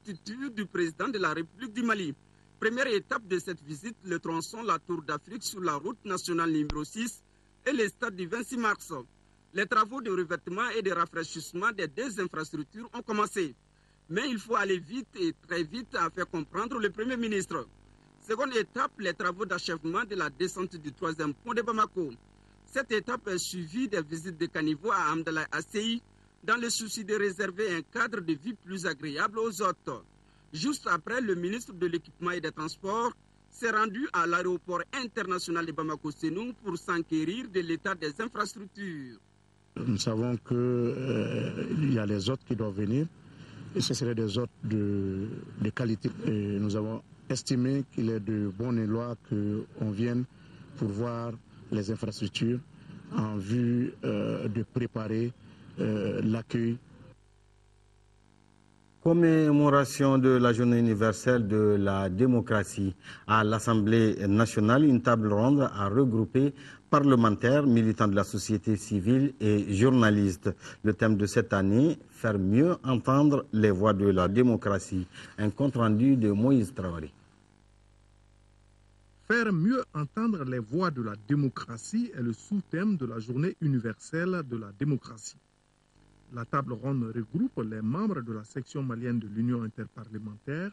Du président de la République du Mali. Première étape de cette visite, le tronçon La Tour d'Afrique sur la route nationale numéro 6 et le stade du 26 mars. Les travaux de revêtement et de rafraîchissement des deux infrastructures ont commencé. Mais il faut aller vite et très vite, a fait comprendre le Premier ministre. Seconde étape, les travaux d'achèvement de la descente du troisième pont de Bamako. Cette étape est suivie des visites de caniveau à Amdalaï Assey, dans le souci de réserver un cadre de vie plus agréable aux hôtes. Juste après, le ministre de l'Équipement et des Transports s'est rendu à l'aéroport international de Bamako-Sénou pour s'enquérir de l'état des infrastructures. Nous savons qu'il y a les hôtes qui doivent venir, et ce seraient des hôtes de qualité. Et nous avons estimé qu'il est de bonne loi qu'on vienne pour voir les infrastructures en vue de préparer l'accueil. Commémoration de la journée universelle de la démocratie. À l'Assemblée nationale, une table ronde a regroupé parlementaires, militants de la société civile et journalistes. Le thème de cette année, faire mieux entendre les voix de la démocratie. Un compte-rendu de Moïse Traoré. Faire mieux entendre les voix de la démocratie est le sous-thème de la journée universelle de la démocratie. La table ronde regroupe les membres de la section malienne de l'Union interparlementaire,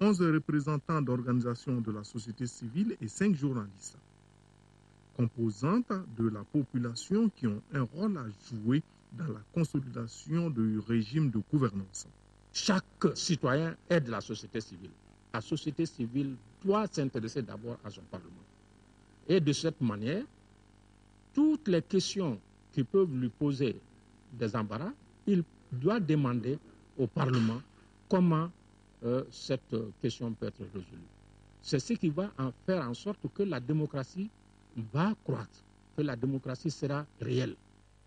11 représentants d'organisations de la société civile et 5 journalistes. Composantes de la population qui ont un rôle à jouer dans la consolidation du régime de gouvernance. Chaque citoyen est de la société civile. La société civile doit s'intéresser d'abord à son Parlement. Et de cette manière, toutes les questions qui peuvent lui poser des embarras, il doit demander au Parlement comment cette question peut être résolue. C'est ce qui va en faire en sorte que la démocratie va croître, que la démocratie sera réelle.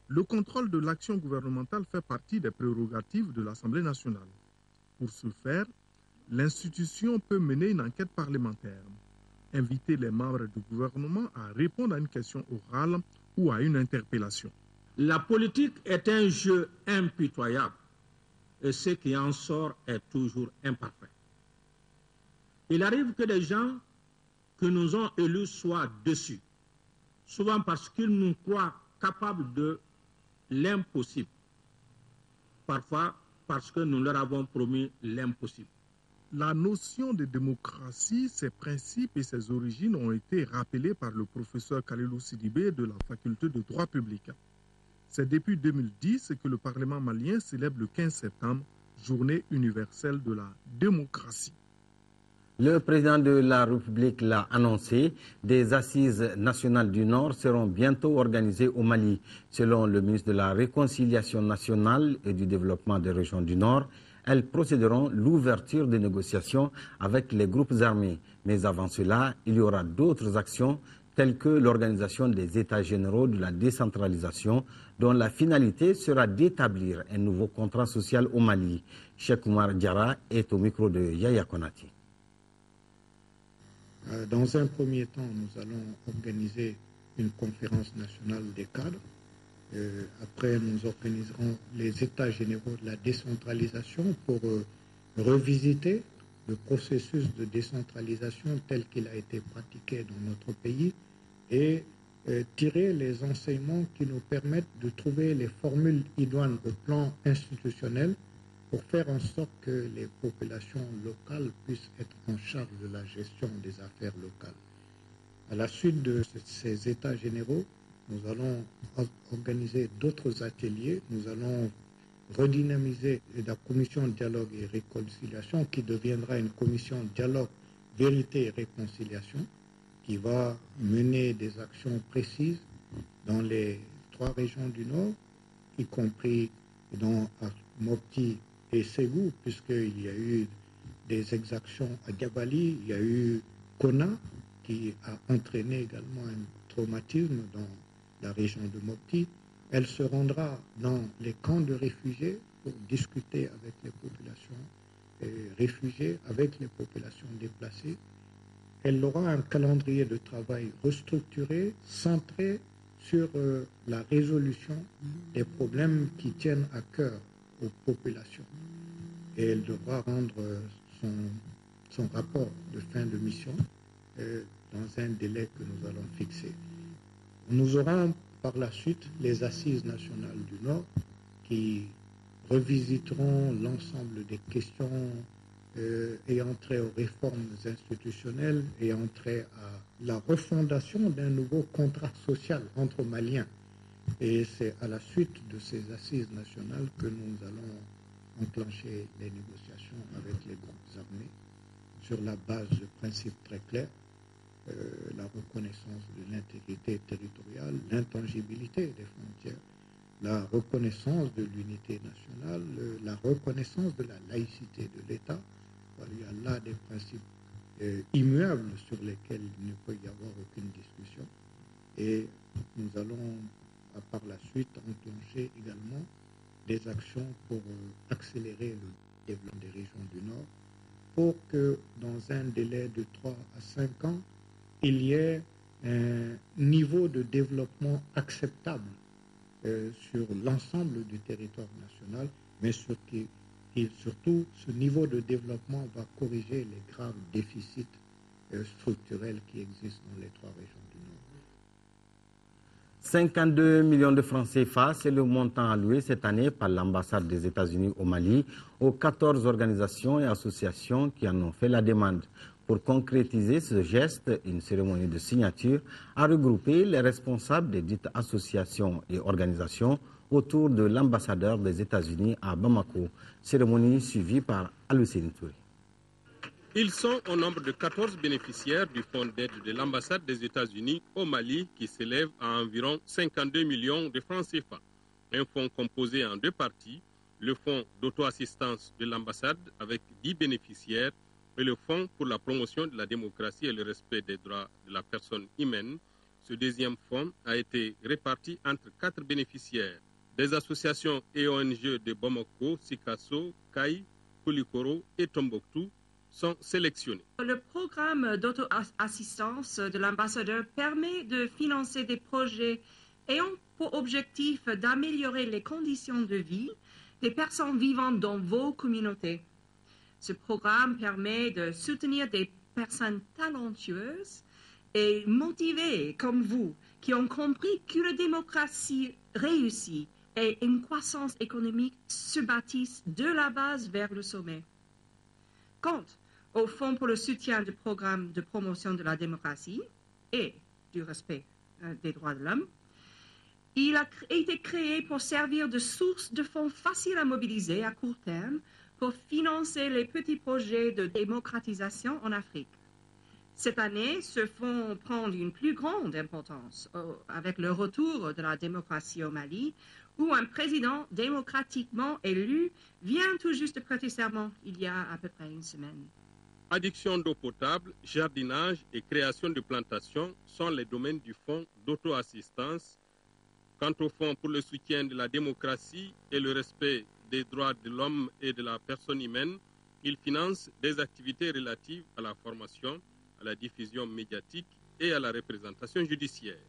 Le contrôle de l'action gouvernementale fait partie des prérogatives de l'Assemblée nationale. Pour ce faire, l'institution peut mener une enquête parlementaire, inviter les membres du gouvernement à répondre à une question orale ou à une interpellation. La politique est un jeu impitoyable et ce qui en sort est toujours imparfait. Il arrive que des gens qui nous ont élus soient déçus, souvent parce qu'ils nous croient capables de l'impossible, parfois parce que nous leur avons promis l'impossible. La notion de démocratie, ses principes et ses origines ont été rappelés par le professeur Khalilou Sidibé de la faculté de droit public. C'est depuis 2010 que le Parlement malien célèbre le 15 septembre, journée universelle de la démocratie. Le président de la République l'a annoncé, des assises nationales du Nord seront bientôt organisées au Mali. Selon le ministre de la Réconciliation nationale et du développement des régions du Nord, elles procéderont l'ouverture des négociations avec les groupes armés. Mais avant cela, il y aura d'autres actions telles que l'organisation des États généraux de la décentralisation, dont la finalité sera d'établir un nouveau contrat social au Mali. Cheikh Oumar Diarra est au micro de Yaya Konati. Dans un premier temps, nous allons organiser une conférence nationale des cadres. Après, nous organiserons les États généraux de la décentralisation pour revisiter le processus de décentralisation tel qu'il a été pratiqué dans notre pays et tirer les enseignements qui nous permettent de trouver les formules idoines au plan institutionnel pour faire en sorte que les populations locales puissent être en charge de la gestion des affaires locales. À la suite de ces États généraux, nous allons organiser d'autres ateliers. Nous allons redynamiser la commission de dialogue et réconciliation qui deviendra une commission de dialogue, vérité et réconciliation qui va mener des actions précises dans les 3 régions du Nord, y compris dans Mopti et Ségou, puisqu'il y a eu des exactions à Gabali, il y a eu Kona qui a entraîné également un traumatisme dans la région de Mopti. Elle se rendra dans les camps de réfugiés pour discuter avec les populations réfugiées, avec les populations déplacées. Elle aura un calendrier de travail restructuré, centré sur la résolution des problèmes qui tiennent à cœur aux populations. et elle devra rendre son rapport de fin de mission dans un délai que nous allons fixer. Nous aurons par la suite les Assises nationales du Nord qui revisiteront l'ensemble des questions ayant trait aux réformes institutionnelles, ayant trait à la refondation d'un nouveau contrat social entre Maliens. Et c'est à la suite de ces assises nationales que nous allons enclencher les négociations avec les groupes armés sur la base de principes très clairs, la reconnaissance de l'intégrité territoriale, l'intangibilité des frontières, la reconnaissance de l'unité nationale, la reconnaissance de la laïcité de l'État. Il y a là des principes immuables sur lesquels il ne peut y avoir aucune discussion. Et nous allons, par la suite, enclencher également des actions pour accélérer le développement des régions du Nord, pour que dans un délai de 3 à 5 ans, il y ait un niveau de développement acceptable sur l'ensemble du territoire national, mais surtout ce niveau de développement va corriger les graves déficits structurels qui existent dans les 3 régions du Nord. 52 millions de francs CFA, c'est le montant alloué cette année par l'ambassade des États-Unis au Mali aux 14 organisations et associations qui en ont fait la demande. Pour concrétiser ce geste, une cérémonie de signature a regroupé les responsables des dites associations et organisations autour de l'ambassadeur des États-Unis à Bamako. Cérémonie suivie par Alucine Touré. Ils sont au nombre de 14 bénéficiaires du fonds d'aide de l'ambassade des États-Unis au Mali qui s'élève à environ 52 millions de francs CFA. Un fonds composé en 2 parties, le fonds d'auto-assistance de l'ambassade avec 10 bénéficiaires et le fonds pour la promotion de la démocratie et le respect des droits de la personne humaine. Ce deuxième fonds a été réparti entre 4 bénéficiaires. Des associations et ONG de Bamako, Sikasso, Kaï, Koulikoro et Tombouctou sont sélectionnés. Le programme d'auto-assistance de l'ambassadeur permet de financer des projets ayant pour objectif d'améliorer les conditions de vie des personnes vivant dans vos communautés. Ce programme permet de soutenir des personnes talentueuses et motivées comme vous, qui ont compris que la démocratie réussie et une croissance économique se bâtissent de la base vers le sommet. Quant au Fonds pour le soutien du programme de promotion de la démocratie et du respect des droits de l'homme, il a été créé pour servir de source de fonds faciles à mobiliser à court terme pour financer les petits projets de démocratisation en Afrique. Cette année, ce fonds prend une plus grande importance avec le retour de la démocratie au Mali, où un président démocratiquement élu vient tout juste de prêter serment il y a à peu près une semaine. Adduction d'eau potable, jardinage et création de plantations sont les domaines du fonds d'auto-assistance. Quant au fonds pour le soutien de la démocratie et le respect des droits de l'homme et de la personne humaine, il finance des activités relatives à la formation, à la diffusion médiatique et à la représentation judiciaire.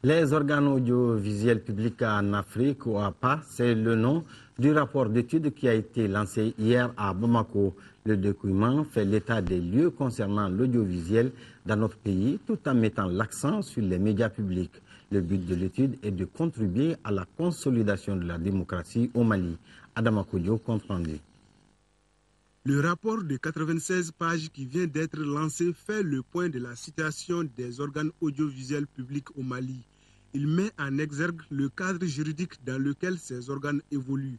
Les organes audiovisuels publics en Afrique, ou APA, c'est le nom du rapport d'étude qui a été lancé hier à Bamako. Le document fait l'état des lieux concernant l'audiovisuel dans notre pays, tout en mettant l'accent sur les médias publics. Le but de l'étude est de contribuer à la consolidation de la démocratie au Mali. Adama Kodjo, compte rendu. Le rapport de 96 pages qui vient d'être lancé fait le point de la situation des organes audiovisuels publics au Mali. Il met en exergue le cadre juridique dans lequel ces organes évoluent.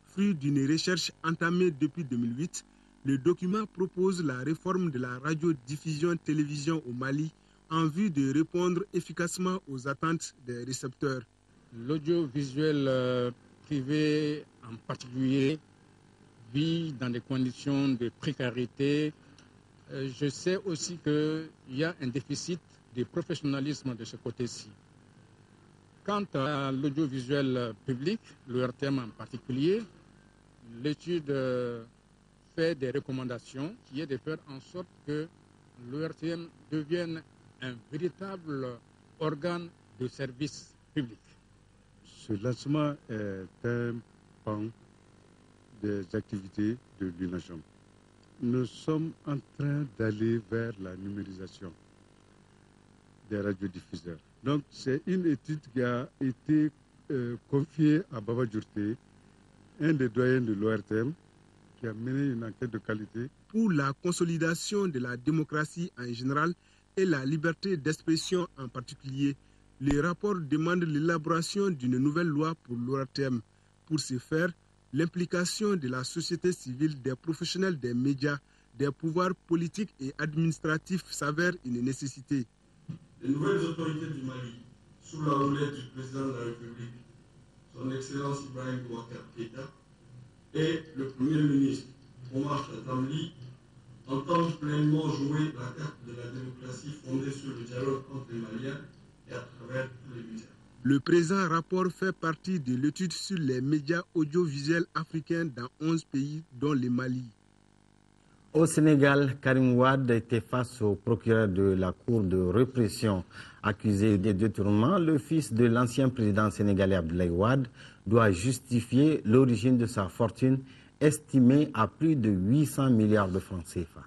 Fruit d'une recherche entamée depuis 2008, le document propose la réforme de la radiodiffusion-télévision au Mali en vue de répondre efficacement aux attentes des récepteurs. L'audiovisuel privé en particulier vit dans des conditions de précarité. Je sais aussi qu'il y a un déficit de professionnalisme de ce côté-ci. Quant à l'audiovisuel public, le RTM en particulier, l'étude fait des recommandations qui est de faire en sorte que le RTM devienne un véritable organe de service public. Ce lancement est un pan des activités de l'UNAJAM. Nous sommes en train d'aller vers la numérisation des radiodiffuseurs. Donc c'est une étude qui a été confiée à Baba Djourté, un des doyens de l'ORTM, qui a mené une enquête de qualité. Pour la consolidation de la démocratie en général et la liberté d'expression en particulier, le rapport demande l'élaboration d'une nouvelle loi pour l'ORTM. Pour ce faire, l'implication de la société civile, des professionnels des médias, des pouvoirs politiques et administratifs s'avère une nécessité. Les nouvelles autorités du Mali, sous la houlette du président de la République, son Excellence Ibrahim Boubacar Keïta, et le Premier ministre Omar Khattamli, entendent pleinement jouer la carte de la démocratie fondée sur le dialogue entre les Maliens et à travers tous les médias. Le présent rapport fait partie de l'étude sur les médias audiovisuels africains dans 11 pays, dont le Mali. Au Sénégal, Karim Wade était face au procureur de la Cour de répression. Accusé de détournement, le fils de l'ancien président sénégalais Abdoulaye Wade doit justifier l'origine de sa fortune estimée à plus de 800 milliards de francs CFA.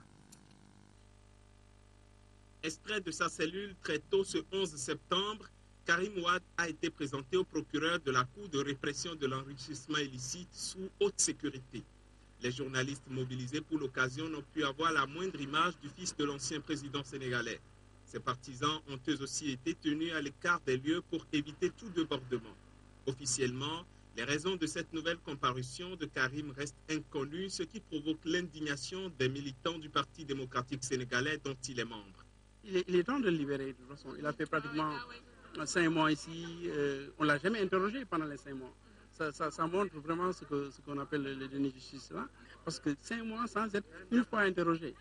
Extrait de sa cellule très tôt ce 11 septembre, Karim Wade a été présenté au procureur de la Cour de répression de l'enrichissement illicite sous haute sécurité. Les journalistes mobilisés pour l'occasion n'ont pu avoir la moindre image du fils de l'ancien président sénégalais. Ses partisans ont eux aussi été tenus à l'écart des lieux pour éviter tout débordement. Officiellement, les raisons de cette nouvelle comparution de Karim restent inconnues, ce qui provoque l'indignation des militants du Parti démocratique sénégalais dont il est membre. Il est temps de le libérer de toute façon. Il a fait pratiquement 5 mois ici. On ne l'a jamais interrogé pendant les 5 mois. Ça montre vraiment ce qu'on appelle le déni de justice là, parce que 5 mois sans être une fois interrogé.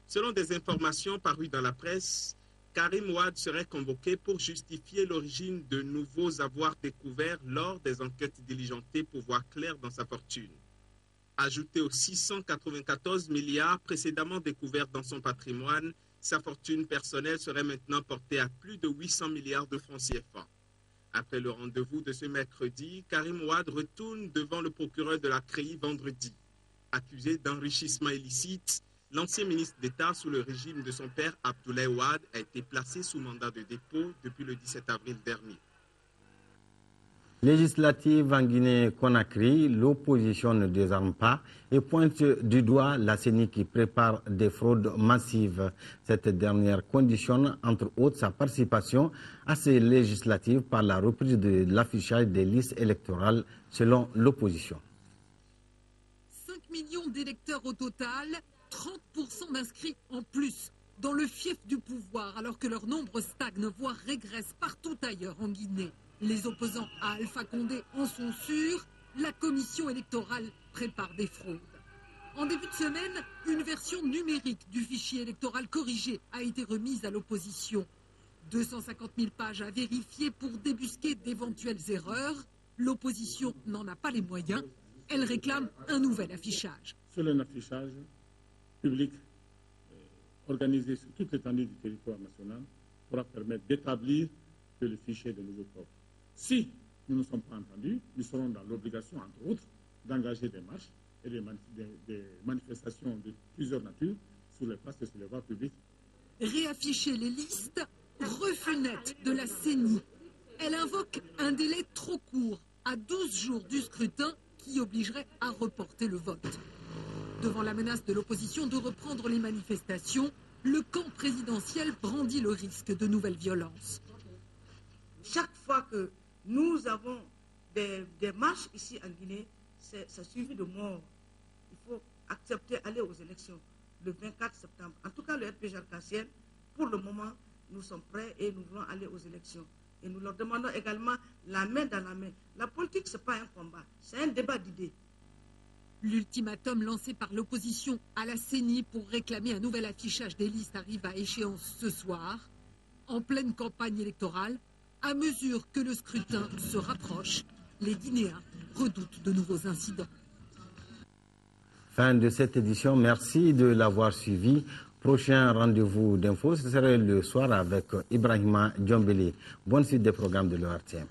Selon des informations parues dans la presse, Karim Wade serait convoqué pour justifier l'origine de nouveaux avoirs découverts lors des enquêtes diligentées pour voir clair dans sa fortune. Ajouté aux 694 milliards précédemment découverts dans son patrimoine, sa fortune personnelle serait maintenant portée à plus de 800 milliards de francs CFA. Après le rendez-vous de ce mercredi, Karim Wade retourne devant le procureur de la CREI vendredi. Accusé d'enrichissement illicite, l'ancien ministre d'État sous le régime de son père Abdoulaye Wade a été placé sous mandat de dépôt depuis le 17 avril dernier. Législative en Guinée-Conakry, l'opposition ne désarme pas et pointe du doigt la CENI qui prépare des fraudes massives. Cette dernière conditionne entre autres sa participation à ces législatives par la reprise de l'affichage des listes électorales selon l'opposition. 5 millions d'électeurs au total, 30% d'inscrits en plus dans le fief du pouvoir alors que leur nombre stagne voire régresse partout ailleurs en Guinée. Les opposants à Alpha Condé en sont sûrs, la commission électorale prépare des fraudes. En début de semaine, une version numérique du fichier électoral corrigé a été remise à l'opposition. 250 000 pages à vérifier pour débusquer d'éventuelles erreurs. L'opposition n'en a pas les moyens. Elle réclame un nouvel affichage. Sur un affichage public organisé sur toute l'étendue du territoire national pourra permettre d'établir que le fichier est de nouveau propre. Si nous ne sommes pas entendus, nous serons dans l'obligation, entre autres, d'engager des marches et des manifestations de plusieurs natures sur les places et sur les voies publiques. Réafficher les listes, refus net de la CENI. Elle invoque un délai trop court, à 12 jours du scrutin, qui obligerait à reporter le vote. Devant la menace de l'opposition de reprendre les manifestations, le camp présidentiel brandit le risque de nouvelles violences. Chaque fois que nous avons des marches ici en Guinée, ça suivi de mort. Il faut accepter d'aller aux élections le 24 septembre. En tout cas, le RPG arc-en-ciel, pour le moment, nous sommes prêts et nous voulons aller aux élections. Et nous leur demandons également la main dans la main. La politique, ce n'est pas un combat, c'est un débat d'idées. L'ultimatum lancé par l'opposition à la CENI pour réclamer un nouvel affichage des listes arrive à échéance ce soir, en pleine campagne électorale. À mesure que le scrutin se rapproche, les Guinéens redoutent de nouveaux incidents. Fin de cette édition, merci de l'avoir suivi. Prochain rendez-vous d'infos, ce serait le soir avec Ibrahima Djombele. Bonne suite des programmes de l'ORTM.